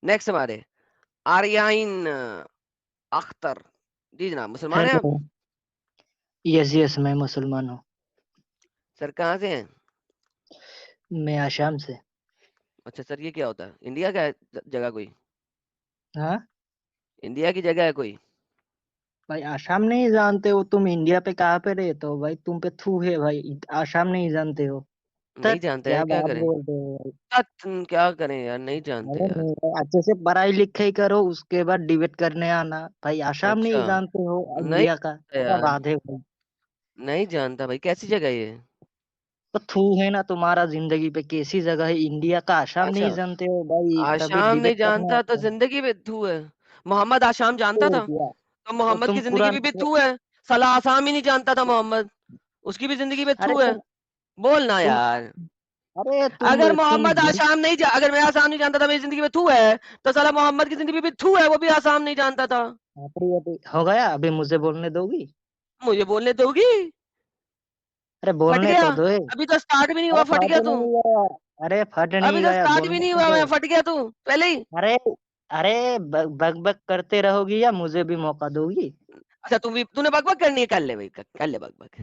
Next ہمارے آریائن اختر جی جناب، مسلمان ہیں آپ؟ ہیلو، یس یس میں مسلمان ہوں. سر کہاں سے ہیں؟ میں آشام سے. اچھا سر، یہ کیا ہوتا ہے؟ انڈیا کا ہے جگہ کوئی؟ ہاں انڈیا کی جگہ ہے کوئی؟ بھائی، آشام نہیں جانتے ہو تم؟ انڈیا پہ کہاں پہ رہتے ہو بھائی؟ تم پہ تھو ہے بھائی، آشام نہیں جانتے ہو؟ نہیں تب جانتے کیا ہیں، کیا بات کریں؟ بولتے ہو بھائی؟ کیا کریں یار، نہیں جانتے ارے یار. نہیں، اچھے سے پڑھائی لکھائی کرو، اس کے بعد ڈیبیٹ کرنے آنا. بھائی آشام نہیں اچھا جانتے ہو نہیں انڈیا کا؟ جانتا کیا یار، بات ہے بھائی؟ نہیں جانتا بھائی، کیسی جگہ ہے یہ؟ تو تھو ہے نا تمہارا زندگی پہ. کیسی جگہ ہے انڈیا کا؟ آشام نہیں اچھا جانتے ہو بھائی؟ تبھی آشام نہیں ڈیبیٹ کرنے جانتا تو آتے ہیں. زندگی میں تھو ہے. محمد آشام جانتا چھوڑ تھا دیا. تو تو محمد تم کی زندگی قرآن میں بھی تھو ہے. صلاح آسام ہی نہیں جانتا تھا محمد، اس کی بھی زندگی میں ارے تھو ہے. بولنا تم یار. ارے اگر تم محمد آشام نہیں اگر میں آسام نہیں جانتا تھا، میری زندگی میں تھو ہے، تو صلاح محمد کی زندگی میں بھی تھو ہے، وہ بھی آسام نہیں جانتا تھا. ہو گیا. ابھی مجھے بولنے دو گی؟ مجھے بولنے دو گی؟ ارے پھٹ بولنے گیا؟ تو دو. ابھی تو اسٹارٹ بھی نہیں ہوا، ارے پھٹ پھٹ گیا تو. نہیں گیا. ارے پھٹ ابھی نہیں تو گیا، اسٹارٹ بھی بولنے نہیں تو ہوا، دو. میں پھٹ گیا تو پہلے ہی. ارے ارے بگ بگ کرتے رہو گی یا مجھے بھی موقع دو گی؟ اچھا تو نے بک بک کرنی ہے، کر لے بھائی، کر لے بک بک.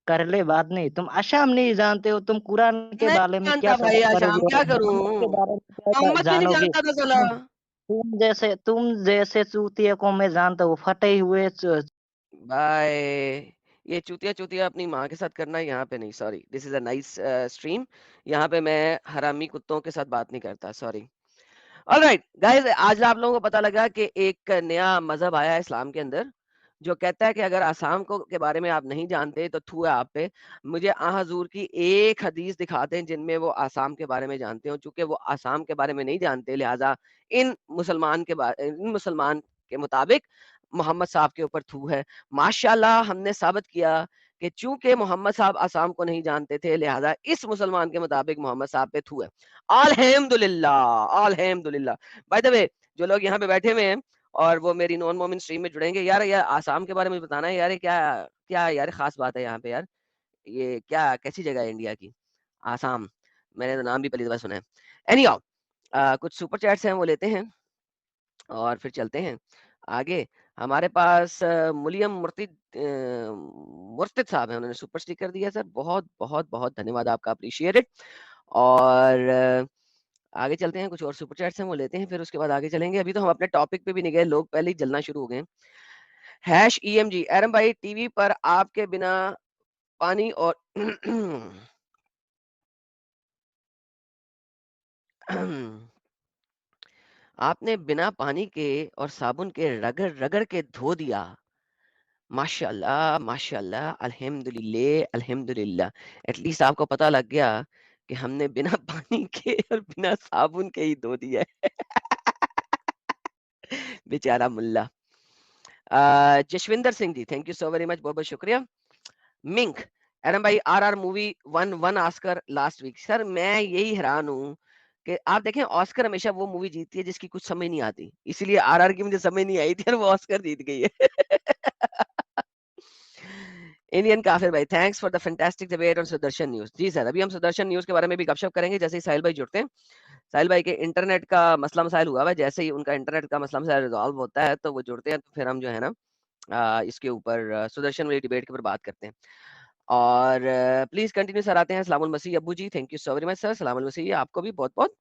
کر لے بات نہیں. تم آشام نہیں جانتے ہو. تم قرآن کے نہیں بارے میں کیا جانتا بھائی کرو آشام، گے؟ کیا کروں؟ محمد کے بارے میں کیا محمد بھی نہیں جانو گے؟ جانتا تھا صلاح. تم جیسے چوتیے کو میں جانتا ہوں، پھٹے ہوئے بھائی یہ چوتیا چوتیا اپنی ماں کے ساتھ کرنا ہے، یہاں پہ نہیں. Sorry, this is a nice stream. یہاں پہ میں حرامی کتوں کے ساتھ بات نہیں کرتا. سوری. آلرائٹ گائز، آج آپ لوگوں کو پتا لگا کہ ایک نیا مذہب آیا ہے اسلام کے اندر، جو کہتا ہے کہ اگر آسام کو کے بارے میں آپ نہیں جانتے تو تھو ہے آپ پہ. مجھے حضور کی ایک حدیث دکھاتے ہیں جن میں وہ آسام کے بارے میں جانتے ہوں. چونکہ وہ آسام کے بارے میں نہیں جانتے، لہٰذا ان مسلمان کے مطابق محمد صاحب کے اوپر تھو ہے. ماشاءاللہ ہم نے ثابت کیا کہ چونکہ محمد صاحب آسام کو نہیں جانتے تھے، لہٰذا اس مسلمان کے مطابق محمد صاحب پہ تھو ہے. الحمدللہ الحمدللہ. بائی دا وے، جو لوگ یہاں پہ بیٹھے ہوئے ہیں اور وہ میری نان مومن اسٹریم میں جڑیں گے، یار آسام کے بارے میں بتانا ہے یار. کیا کیا یار خاص بات ہے یہاں پہ یار؟ یہ کیا کیسی جگہ ہے انڈیا کی آسام؟ میں نے تو نام بھی پہلی دفعہ سنا ہے. اینی ہاؤ، کچھ سپر چیٹس ہیں وہ لیتے ہیں اور پھر چلتے ہیں آگے. ہمارے پاس ملیم مرتد صاحب ہیں، انہوں نے سپر اسٹیکر دیا. سر بہت بہت بہت دھنیہ واد آپ کا، اپریشیٹ. اور آگے چلتے ہیں، کچھ اور سپر چیٹس ہیں وہ لیتے ہیں، پھر اس کے بعد آگے چلیں گے. ابھی تو ہم اپنے ٹاپک پہ بھی نہیں گئے، لوگ پہلے ہی جلنا شروع ہو گئے. ہیش ای ایم جی ایرم بھائی، ٹی وی پر آپ کے بنا پانی اور آپ نے بنا پانی کے اور صابن کے رگڑ رگڑ کے دھو دیا. ماشاء اللہ ماشاء اللہ، الحمد للہ الحمد للہ. ایٹ لیسٹ آپ کو پتا لگ گیا کہ ہم نے بنا پانی کے اور بنا صابن کے ہی دھو دیا ہے. بیچارہ ملا. Jashwinder Singh ji, thank you so very much, بہت بہت شکریہ. منک ایرم بھائی، R R movie won Oscar last week. Sir میں یہی حیران ہوں کہ آپ دیکھیں آسکر ہمیشہ وہ مووی جیتتی ہے جس کی کچھ سمجھ نہیں آتی. اسی لیے آر آر کی مجھے سمجھ نہیں آئی تھی اور وہ آسکر جیت گئی ہے. انڈین کافر بھائی، thanks for the fantastic debate on Sudarshan news. جی سر، ابھی ہم سدرشن نیوز کے بارے میں بھی گپ شپ کریں گے جیسے ہی ساحل بھائی جڑتے ہیں. ساحل بھائی کے انٹرنیٹ کا مسئلہ مسائل ہوا ہے، جیسے ہی ان کا انٹرنیٹ کا مسئلہ مسائل ریزالو ہوتا ہے تو وہ جڑتے ہیں، تو پھر ہم جو ہے نا اس کے اوپر سدرشن والی ڈیبیٹ کے اوپر بات کرتے ہیں. اور پلیز کنٹینیو سر. آتے ہیں سلام المسیح ابو ji, thank you so very much sir. سلام المسیح آپ کو بھی بہت بہت.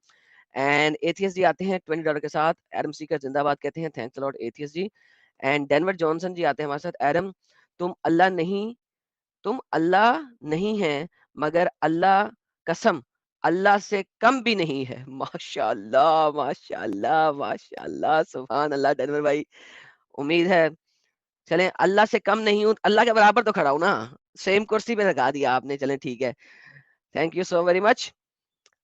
اینڈ ایتھیس جی آتے ہیں $20 کے ساتھ. ایڈم سی کا زندہ باد کہتے ہیں، تھینکس الاٹ ایتھیس ji. And Denver Johnson ji آتے ہیں ہمارے ساتھ. ایڈم تم اللہ نہیں ہے، مگر اللہ قسم اللہ سے کم بھی نہیں ہے. ماشاء اللہ ماشاء اللہ ماشاء اللہ، سبحان اللہ. ڈینور بھائی امید ہے چلیں اللہ سے کم نہیں ہوں، اللہ کے برابر تو کھڑا ہوں نا، سیم کرسی پہ لگا دیا آپ نے. چلیں ٹھیک ہے، تھینک یو سو ویری مچ.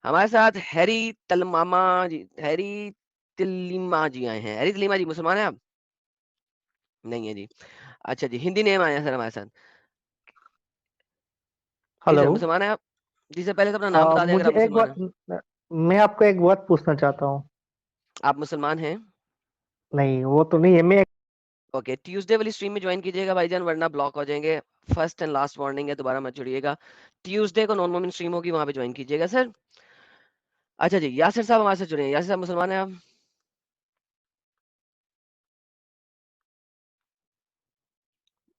ہمارے ساتھ ہیری تلیما جی آئے ہیں. ہیری تلیما جی مسلمان ہیں آپ؟ نہیں ہے جی. اچھا جی، ہندی نیم آیا سر ہمارے ساتھ. جی سر ہلو. مسلمان ہیں آپ؟ جی سر پہلے تو اپنا نام بتا دیں اگر مجھے آپ ایک مسلمان بات، ہیں. میں آپ کو ایک بات پوچھنا چاہتا ہوں. آپ مسلمان ہیں؟ نہیں وہ تو نہیں ہے. میں اوکے، ٹیوزڈے والی اسٹریم میں جوائن کیجیے گا بھائی جان، ورنہ بلاک ہو جائیں گے. فرسٹ اینڈ لاسٹ وارننگ ہے، دوبارہ مت جڑیے گا. ٹیوزڈے کو نان مومن اسٹریم ہوگی، وہاں پہ جوائن کیجیے گا سر. اچھا جی، یاسر صاحب ہمارے سے جڑے ہیں. یاسر صاحب مسلمان ہیں آپ؟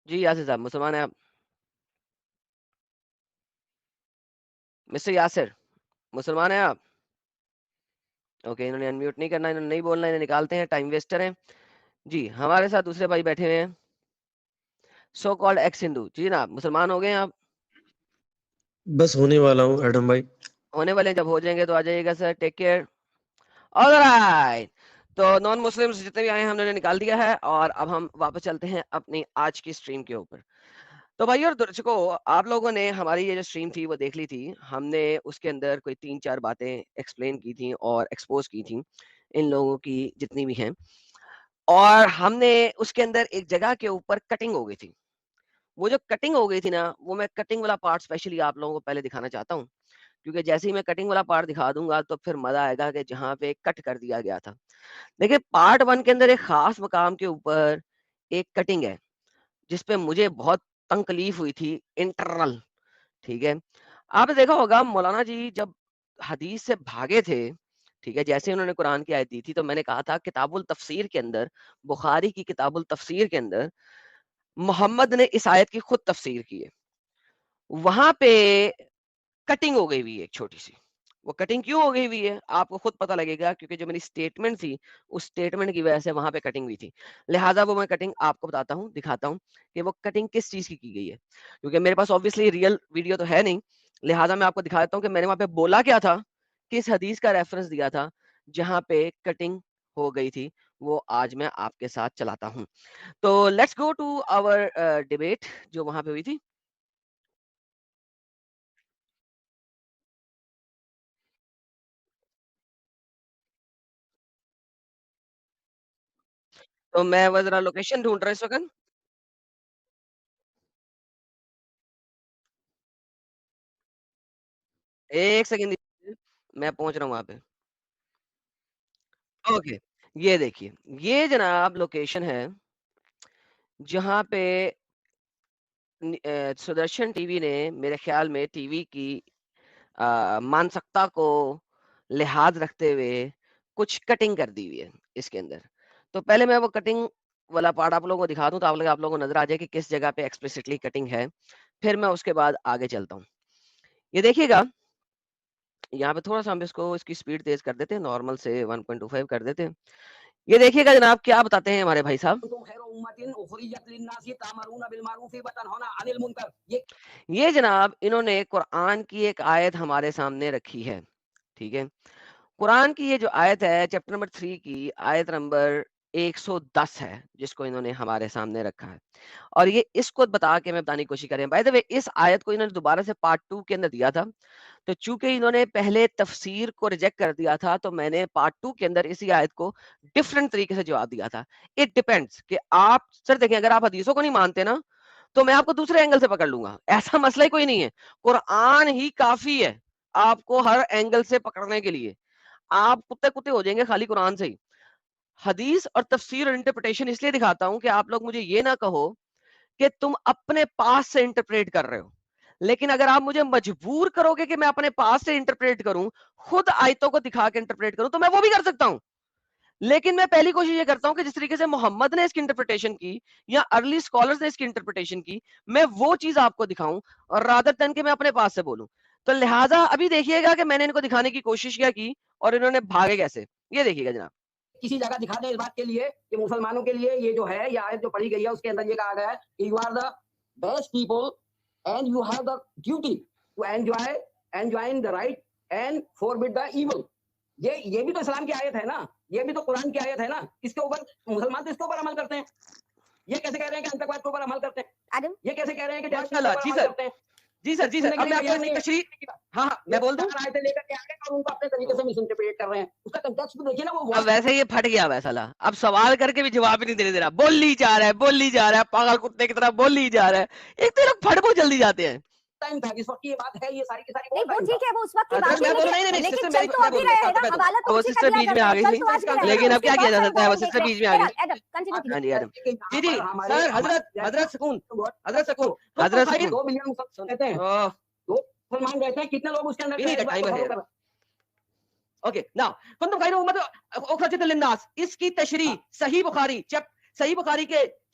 جی یاسر صاحب مسلمان ہیں آپ؟ مسٹر یاسر مسلمان ہیں آپ؟ اوکے انہوں نے انمیوٹ نہیں کرنا، انہوں نے نہیں بولنا، انہیں نکالتے ہیں، ٹائم ویسٹر ہیں. جی ہمارے ساتھ دوسرے بھائی بیٹھے ہوئے ہیں سو کالڈ ایکس ہندو. جی جناب مسلمان ہو گئے ہیں آپ؟ بس ہونے والا ہوں ایڈم بھائی. ہونے والے ہیں، جب ہو جائیں گے تو آ جائیے گا سر. Take care. آلرائٹ تو نان مسلمز جتنے بھی آئے ہیں ہم نے نکال دیا ہے، اور اب ہم واپس چلتے ہیں اپنی آج کی سٹریم کے اوپر. تو بھائی اور درشکو، آپ لوگوں نے ہماری یہ جو سٹریم تھی وہ دیکھ لی تھی. ہم نے اس کے اندر کوئی 3-4 باتیں ایکسپلین کی تھیں اور ایکسپوز کی تھیں ان لوگوں کی جتنی بھی ہیں، اور ہم نے اس کے اندر ایک جگہ کے اوپر کٹنگ ہو گئی تھی. وہ جو کٹنگ ہو گئی تھی نا، وہ میں کٹنگ والا پارٹ اسپیشلی آپ لوگوں کو پہلے دکھانا چاہتا ہوں، کیونکہ جیسے ہی میں کٹنگ والا پارٹ دکھا دوں گا تو پھر مزہ آئے گا کہ جہاں پہ کٹ کر دیا گیا تھا. دیکھیں پارٹ 1 کے اندر ایک خاص مقام کے اوپر ایک کٹنگ ہے جس پہ مجھے بہت تکلیف ہوئی تھی انٹرنل. ٹھیک ہے، آپ نے دیکھا ہوگا مولانا جی جب حدیث سے بھاگے تھے، ٹھیک ہے، جیسے انہوں نے قرآن کی آیت دی تھی تو میں نے کہا تھا کتاب التفسیر کے اندر، بخاری کی کتاب التفسیر کے اندر محمد نے اس آیت کی خود تفسیر کی ہے. وہاں پہ کٹنگ ہو گئی ہوئی ہے ایک چھوٹی سی. وہ کٹنگ کیوں ہو گئی ہوئی ہے آپ کو خود پتہ لگے گا، کیونکہ جو میری سٹیٹمنٹ تھی اس سٹیٹمنٹ کی وجہ سے وہاں پہ کٹنگ ہوئی تھی. لہٰذا وہ میں کٹنگ آپ کو بتاتا ہوں، دکھاتا ہوں کہ وہ کٹنگ کس چیز کی گئی ہے، کیونکہ میرے پاس obviously ریئل ویڈیو تو ہے نہیں. لہٰذا میں آپ کو دکھا دیتا ہوں کہ میں نے وہاں پہ بولا کیا تھا، کس حدیث کا ریفرنس دیا تھا جہاں پہ کٹنگ ہو گئی تھی. وہ آج میں آپ کے ساتھ چلاتا ہوں. تو let's go to our debate جو وہاں پہ ہوئی تھی. تو میں وہ ذرا لوکیشن ڈھونڈ رہا اس وقت. ایک سیکنڈ میں پہنچ رہا ہوں وہاں پہ. اوکے یہ دیکھیے، یہ جناب لوکیشن ہے جہاں پہ سدرشن ٹی وی نے میرے خیال میں ٹی وی کی مانسکتا کو لحاظ رکھتے ہوئے کچھ کٹنگ کر دی ہوئی ہے اس کے اندر. تو پہلے میں وہ کٹنگ والا پارٹ آپ لوگوں کو دکھا دوں تو آپ لوگوں کو نظر آ جائے کہ کس جگہ پہ ایکسپلیسٹلی کٹنگ ہے، پھر میں اس کے بعد آگے چلتا ہوں. یہ دیکھیے گا یہاں پہ تھوڑا سا ہم اس کی سپیڈ تیز کر دیتے ہیں، نارمل سے 1.25 کر دیتے ہیں. یہ دیکھیے گا جناب کیا بتاتے ہیں ہمارے بھائی صاحب. یہ جناب انہوں نے قرآن کی ایک آیت ہمارے سامنے رکھی ہے. ٹھیک ہے، قرآن کی یہ جو آیت ہے چیپٹر نمبر 3 کی آیت نمبر 110 ہے جس کو انہوں نے ہمارے سامنے رکھا ہے، اور یہ اس کو بتا کے میں بتانے کی کوشش کر رہے ہیں. بائی دا وے اس آیت کو انہوں نے دوبارہ سے پارٹ 2 کے اندر دیا تھا، تو چونکہ انہوں نے پہلے تفسیر کو ریجیکٹ کر دیا تھا تو میں نے پارٹ 2 کے اندر اسی آیت کو ڈفرنٹ طریقے سے جواب دیا تھا. اٹ ڈیپینڈس کہ آپ سر دیکھیں، اگر آپ حدیثوں کو نہیں مانتے نا تو میں آپ کو دوسرے اینگل سے پکڑ لوں گا، ایسا مسئلہ ہی کوئی نہیں ہے. قرآن ہی کافی ہے آپ کو ہر اینگل سے پکڑنے کے لیے. آپ کتے کتے ہو جائیں گے خالی قرآن سے ہی. حدیث اور تفسیر اور انٹرپریٹیشن اس لیے دکھاتا ہوں کہ آپ لوگ مجھے یہ نہ کہو کہ تم اپنے پاس سے انٹرپریٹ کر رہے ہو. لیکن اگر آپ مجھے مجبور کرو گے کہ میں اپنے پاس سے انٹرپریٹ کروں، خود آیتوں کو دکھا کے انٹرپریٹ کروں، تو میں وہ بھی کر سکتا ہوں. لیکن میں پہلی کوشش یہ کرتا ہوں کہ جس طریقے سے محمد نے اس کی انٹرپریٹیشن کی یا ارلی اسکالرز نے اس کی انٹرپریٹیشن کی، میں وہ چیز آپ کو دکھاؤں اور رادر دین کہ میں اپنے پاس سے بولوں. تو لہٰذا ابھی دیکھیے گا کہ میں نے ان کو دکھانے کی کوشش کیا کی اور انہوں نے بھاگے کیسے. یہ دیکھیے گا جناب، کسی جگہ دکھا دیں اس بات کے لیے کہ مسلمانوں کے لیے یہ جو ہے یہ آیت جو پڑھی گئی ہے اس کے اندر یہ کہا گیا ہے you are the best people and you have the duty to enjoin the right and forbid the evil. یہ بھی تو اسلام کی آیت ہے نا، یہ بھی تو قرآن کی آیت ہے نا. اس کے اوپر مسلمان تو اس کے اوپر عمل کرتے ہیں. یہ کیسے کہہ رہے ہیں کہ انتقواد کے اوپر عمل کرتے ہیں؟ یہ کیسے کہہ رہے ہیں کہ ماشاء اللہ. جی سر، جی سر، جی سر. اب میں آپ کو اس کی تشریح، ہاں میں بول دوں. آیتیں لے کر کے آگے اور ان کو اپنے طریقے سے مس انٹرپریٹ کر رہے ہیں. اس کا کنٹیکسٹ بھی دیکھیے نا. وہ اب ویسے یہ پھٹ گیا ویسا لا، اب سوال کر کے بھی جواب نہیں دینے دے رہا، بول لی جا رہا ہے، بول لی جا رہا ہے، پاگل کتے کی طرح بول لی جا رہا ہے. ایک تو لوگ پھٹ بہت جلدی جاتے ہیں. ٹائم تھا اس وقت کی یہ بات ہے، یہ ساری کی ساری نہیں وہ ٹھیک ہے، وہ اس وقت کی حضرت بات میں ہے، بول نہیں لیکن سسٹر چل تو ابھی رہے ہیں نا، حوالہ تو وہ اسی کا سسٹر دیا بیچ میں کرتے آ ہیں، گئی چل تو آج بھی تھی، رہے ہیں. لیکن اب کیا کیا جا سکتا ہے، وہ سسٹر بیچ میں آ گئی. ایڈم کنٹینیو ہاں جی ایڈم، جی جی سر. حضرت سکون، حضرت سکون، حضرت سکون. 2 بلین کہتے ہیں، اوہ، مسلمان کہتے ہیں کتنے لوگ اس کے اندر We need a timer here. Okay, now کنتم خیر امت اخرجت للناس، اس کی تشریح صحیح بخاری کے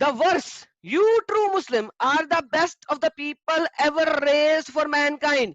the verse, you true Muslim are the best of the people ever raised for mankind।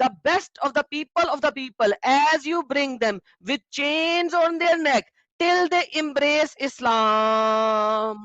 the best of the people as you bring them with chains on their neck till they embrace Islam।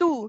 2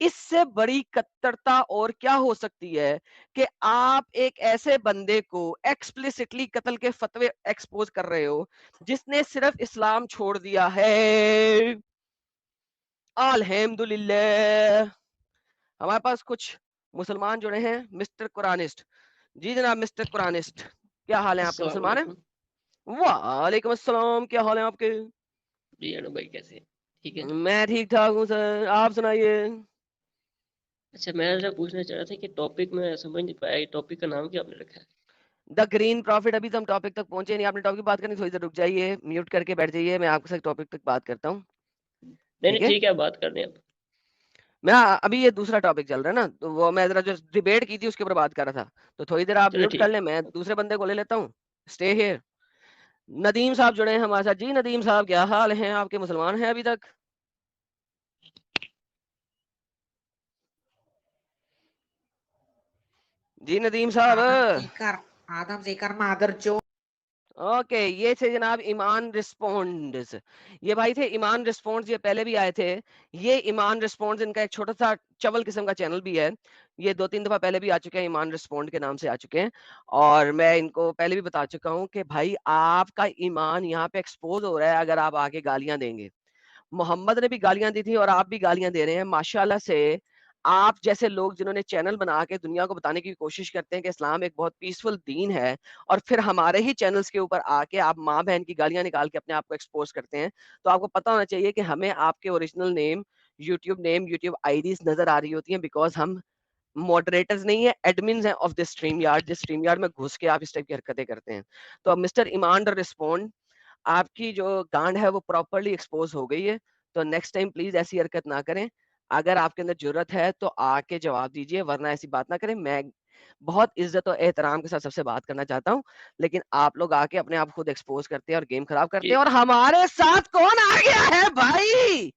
اس سے بڑی کٹرتا اور کیا ہو سکتی ہے کہ آپ ایک ایسے بندے کو ایکسپلیسٹلی قتل کے فتوے ایکسپوز کر رہے ہو جس نے صرف اسلام چھوڑ دیا ہے. الحمدللہ ہمارے پاس کچھ مسلمان جڑے ہیں. مسٹر قرآنسٹ، جی جناب مسٹر قرآنسٹ، کیا حال ہے آپ کے؟ السلام مسلمان ہیں؟ علیکم وعلیکم السلام، کیا حال ہے آپ کے؟ جی ایڈم بھائی کیسے ہیں؟ ٹھیک ہے. میں ٹھیک ٹھاک ہوں سر، آپ سنائیے. اچھا میں پوچھنا چاہ رہا تھا کہ ٹاپک میں سمجھ نہیں پایا، ٹاپک کا نام کیا آپ نے رکھا ہے؟ دا گرین پروفٹ. ابھی تو ہم ٹاپک تک پہنچے نہیں. آپ نے ٹاپک بات کرنی، تھوڑی دیر رک جائیے، میوٹ کر کے بیٹھ جائیے، میں آپ کے ساتھ ٹاپک تک بات کرتا ہوں. نہیں ٹھیک ہے بات کر دیں آپ. میں ابھی یہ دوسرا ٹاپک چل رہا ہے نا، تو وہ میں ذرا جو ڈیبیٹ کی تھی اس کے اوپر بات کر رہا تھا، تو تھوڑی دیر آپ چلو میوٹ ٹھیک کر لیں، میں دوسرے بندے کو لے لیتا ہوں. Stay here. ندیم صاحب جڑے ہیں ہمارے ساتھ. جی ندیم صاحب کیا حال ہیں آپ کے؟ مسلمان ہیں ابھی تک؟ جی ندیم صاحب. آدم ذکر مادر جو. اوکے، یہ تھے جناب ایمان رسپونڈز. یہ بھائی تھے ایمان رسپونڈز، یہ پہلے بھی آئے تھے. یہ ایمان رسپونڈز ان کا ایک چھوٹا سا چول قسم کا چینل بھی ہے. یہ 2-3 دفعہ پہلے بھی آ چکے ہیں، ایمان رسپونڈ کے نام سے آ چکے ہیں. اور میں ان کو پہلے بھی بتا چکا ہوں کہ بھائی آپ کا ایمان یہاں پہ ایکسپوز ہو رہا ہے اگر آپ آگے گالیاں دیں گے. محمد نے بھی گالیاں دی تھی اور آپ بھی گالیاں دے رہے ہیں. ماشاءاللہ سے آپ جیسے لوگ جنہوں نے چینل بنا کے دنیا کو بتانے کی کوشش کرتے ہیں کہ اسلام ایک بہت پیسفل دین ہے، اور پھر ہمارے ہی چینلز کے اوپر آ کے آپ ماں بہن کی گالیاں نکال کے اپنے آپ کو ایکسپوز کرتے ہیں، تو آپ کو پتہ ہونا چاہیے کہ ہمیں آپ کے اوریجنل نیم، یوٹیوب آئی ڈیز نظر آ رہی ہوتی ہیں، بیکاز ہم ماڈریٹرز نہیں ہیں، ایڈمنز ہیں آف دس اسٹریم یارڈ، جس اسٹریم یارڈ میں گھس کے آپ اس ٹائپ کی حرکتیں کرتے ہیں. تو اب مسٹر ایمان رسپونڈ، آپ کی جو گانڈ ہے وہ پراپرلی ایکسپوز ہو گئی ہے، تو نیکسٹ ٹائم پلیز ایسی حرکت نہ کریں. اگر آپ کے اندر جرت ہے تو آ کے جواب دیجیے، ورنہ ایسی بات نہ کریں. میں بہت عزت و احترام کے ساتھ سب سے بات کرنا چاہتا ہوں، لیکن آپ لوگ آ کے اپنے آپ خود ایکسپوز کرتے ہیں اور گیم خراب کرتے ہیں. اور ہمارے ساتھ کون آ گیا ہے بھائی؟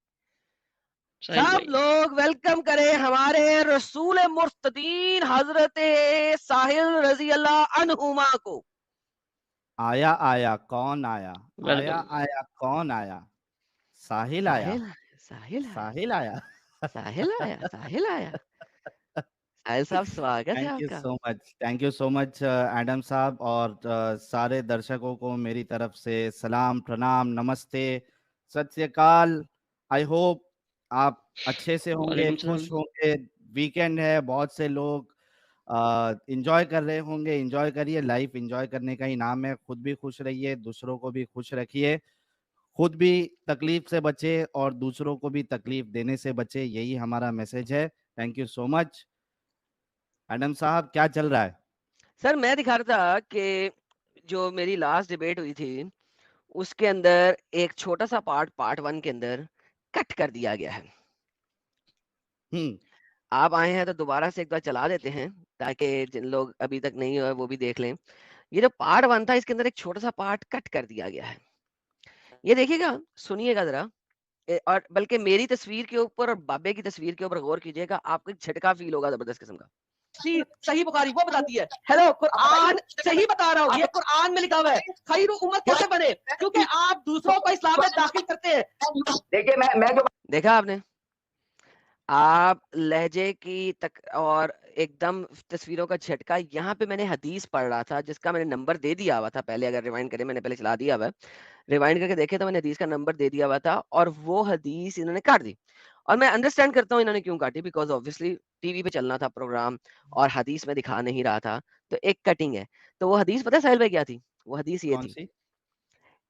سب لوگ ویلکم کریں ہمارے رسول مرتدین حضرت ساحل رضی اللہ عنہما کو. آیا آیا کون آیا؟ آیا آیا کون آیا؟ ساحل آیا. ساحل ساحل آیا. ساحل آیا. ساحل آیا. ساحل صاحب سواگت ہے آپ کا. Thank you so much Adam صاحب، اور سارے درشکوں کو میری طرف سے سلام، پرنام، نمستے، ست سری اکال. آئی ہوپ آپ اچھے سے ہوں گے، خوش ہوں گے. ویکینڈ ہے، بہت سے لوگ انجوائے کر رہے ہوں گے. انجوائے کریے، لائف انجوائے کرنے کا ہی نام ہے. خود بھی خوش رہیے، دوسروں کو بھی خوش رکھیے. خود بھی تکلیف سے بچے اور دوسروں کو بھی تکلیف دینے سے بچے، یہی ہمارا میسج ہے. Thank you so much. Adam صاحب کیا چل رہا ہے؟ سر میں دکھا رہا تھا کہ جو میری لاسٹ ڈیبیٹ ہوئی تھی اس کے اندر ایک چھوٹا سا پارٹ 1 کے اندر کٹ کر دیا گیا ہے. آپ آئے ہیں تو دوبارہ سے ایک بار چلا دیتے ہیں تاکہ جن لوگ ابھی تک نہیں ہوئے وہ بھی دیکھ لیں. یہ جو پارٹ 1 تھا اس کے اندر ایک چھوٹا سا پارٹ کٹ کر دیا گیا ہے. یہ دیکھیے گا، سنیے گا ذرا، اور بلکہ میری تصویر کے اوپر اور بابے کی تصویر کے اوپر غور کیجیے گا، آپ کو ایک جھٹکا فیل ہوگا زبردست قسم کا. صحیح بخاری وہ بتاتی ہے، ہیلو قرآن صحیح بتا رہا ہوں، یہ قرآن میں لکھا ہوا ہے خیر امت کیسے بنے، کیونکہ آپ دوسروں کو اسلام میں داخل کرتے ہیں. دیکھیے میں جو دیکھا آپ نے، آپ لہجے کی اور ایک دم تصویروں کا جھٹکا. یہاں پہ میں نے حدیث پڑھ رہا تھا جس کا میں نے نمبر دے دیا ہوا تھا پہلے، اگر ریوائنڈ کریں، میں نے پہلے چلا دیا ہوا ہے، ریوائنڈ کر کے دیکھے تو میں نے حدیث کا نمبر دے دیا ہوا تھا، اور وہ حدیث انہوں نے کاٹ دی. اور میں انڈرسٹینڈ کرتا ہوں انہوں نے کیوں کاٹی، بیکاز آبویسلی ٹی وی پہ چلنا تھا پروگرام اور حدیث میں دکھا نہیں رہا تھا، تو ایک کٹنگ ہے. تو وہ حدیث پتہ ہے ساحل بھائی کیا تھی؟ وہ حدیث یہ تھی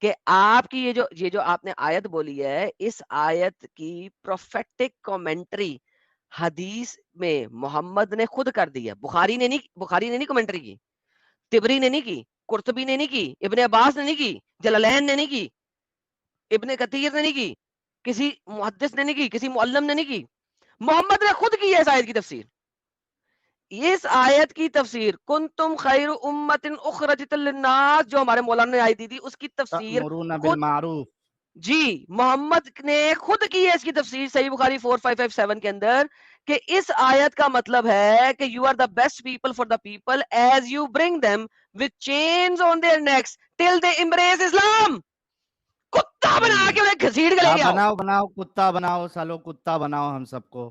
کہ آپ کی یہ جو آپ نے آیت بولی ہے، اس آیت کی پروفیٹک کومنٹری حدیث میں محمد نے خود کر دی ہے. بخاری نے نہیں کمنٹری کی، طبری نے نہیں کی، قرطبی نے نہیں کی، ابن عباس نے نہیں کی، جلالین نے نہیں کی، ابن کثیر نے نہیں کی، کسی محدث نے نہیں کی، کسی معلم نے نہیں کی، محمد نے خود کی ہے اس آیت کی تفسیر. اس آیت کی تفسیر کنتم خیر امت اخرجت للناس جو ہمارے مولانا نے آیت دی تھی، اس کی تفسیر تأمرون خود بالمعروف. جی محمد نے خود کی ہے اس کی تفسیر صحیح بخاری 4557 کے اندر، کہ اس آیت کا مطلب ہے کہ you are the best people for the people as you bring them with chains on their necks till they embrace Islam. کتا بنا کے انہیں گھسیٹ کے لے کے آؤ. بناؤ کتا بناؤ، سالو کتا بناؤ ہم سب کو.